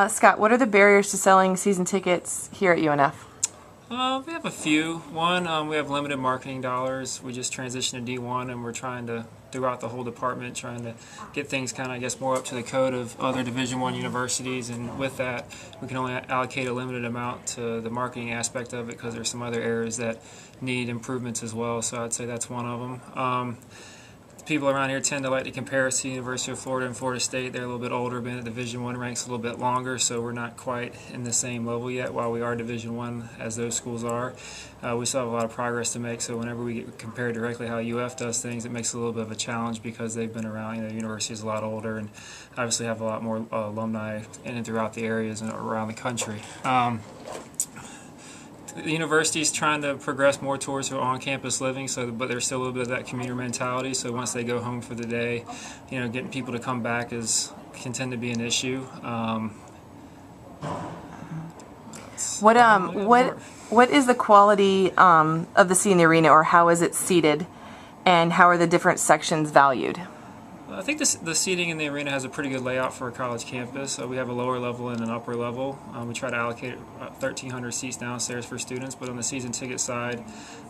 Scott, what are the barriers to selling season tickets here at UNF? We have a few. One, we have limited marketing dollars. We just transitioned to D1, and we're trying to, throughout the whole department, trying to get things kind of, I guess, more up to the code of other Division I universities. And with that, we can only allocate a limited amount to the marketing aspect of it because there's some other areas that need improvements as well. So I'd say that's one of them. People around here tend to like to compare us to University of Florida and Florida State. They're a little bit older, been at Division I ranks a little bit longer, so we're not quite in the same level yet, while we are Division I as those schools are. We still have a lot of progress to make, so whenever we get compared directly how UF does things, it makes it a little bit of a challenge because they've been around. The university is a lot older and obviously have a lot more alumni in and throughout the areas and around the country. The university is trying to progress more towards on-campus living, but there's still a little bit of that commuter mentality. So once they go home for the day, getting people to come back can tend to be an issue. What is the quality of the seat in the arena, or how is it seated, and how are the different sections valued? I think the seating in the arena has a pretty good layout for a college campus. We have a lower level and an upper level. We try to allocate 1,300 seats downstairs for students, but on the season ticket side,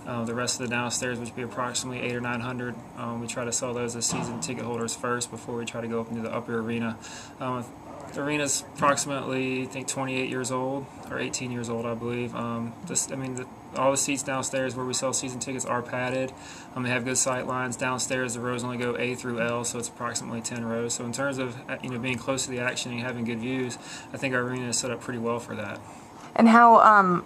the rest of the downstairs, which would be approximately 800 or 900, we try to sell those as season ticket holders first before we try to go up into the upper arena. The arena's approximately, I think, 28 years old, or 18 years old, I believe. All the seats downstairs where we sell season tickets are padded. They have good sight lines. Downstairs, the rows only go A through L, so it's approximately 10 rows. So in terms of being close to the action and having good views, I think our arena is set up pretty well for that. And how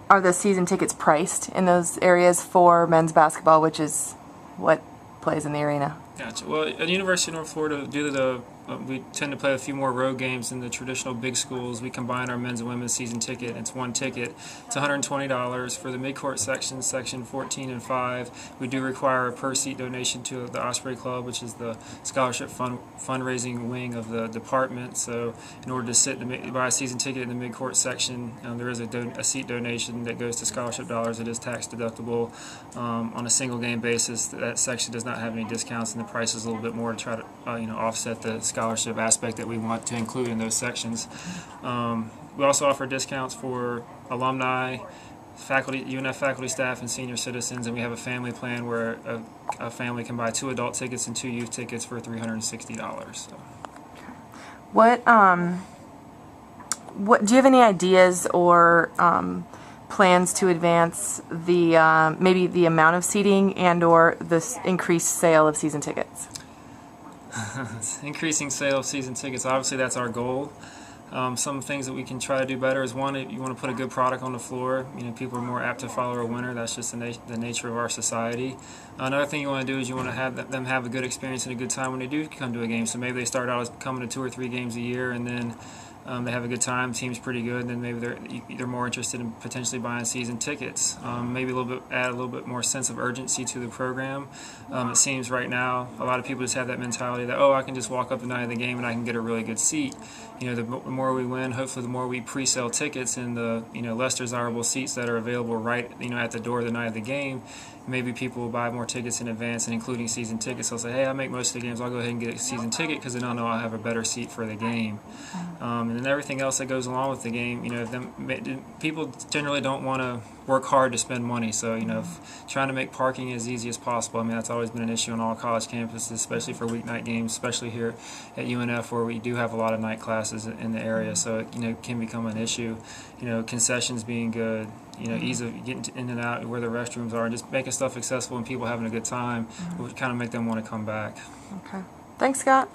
are the season tickets priced in those areas for men's basketball, which is what plays in the arena? Gotcha. Well, at the University of North Florida, due to we tend to play a few more road games than the traditional big schools. We combine our men's and women's season ticket. It's one ticket. It's $120 for the midcourt section, section 14 and 5. We do require a per-seat donation to the Osprey Club, which is the scholarship fundraising wing of the department. So in order to buy a season ticket in the midcourt section, there is a seat donation that goes to scholarship dollars. It is tax deductible. On a single game basis, that section does not have any discounts, and the price is a little bit more to try to offset the scholarship aspect that we want to include in those sections. We also offer discounts for alumni, faculty, UNF faculty, staff, and senior citizens, and we have a family plan where a family can buy 2 adult tickets and 2 youth tickets for $360. So. What do you have any ideas or plans to advance the maybe the amount of seating and/or the increased sale of season tickets? Increasing sale of season tickets, obviously that's our goal. Some things that we can try to do better is, one, you want to put a good product on the floor. People are more apt to follow a winner. That's just the nature of our society. Another thing you want to do is you want to have them have a good experience and a good time when they do come to a game. So maybe they start out as coming to 2 or 3 games a year, and then they have a good time, team's pretty good, and then maybe they're more interested in potentially buying season tickets. Maybe add a little bit more sense of urgency to the program. It seems right now a lot of people just have that mentality that, I can just walk up the night of the game and I can get a really good seat. The more we win, hopefully the more we pre-sell tickets and the less desirable seats that are available right at the door the night of the game. Maybe people will buy more tickets in advance, and including season tickets. They'll say, hey, I make most of the games, I'll go ahead and get a season ticket because then I'll know I'll have a better seat for the game. And then everything else that goes along with the game, people generally don't want to work hard to spend money. So, trying to make parking as easy as possible. That's always been an issue on all college campuses, especially for weeknight games, especially here at UNF where we do have a lot of night classes in the area. So, it can become an issue. Concessions being good, ease of getting in and out, where the restrooms are, and just making stuff accessible and people having a good time would kind of make them want to come back. Okay. Thanks, Scott.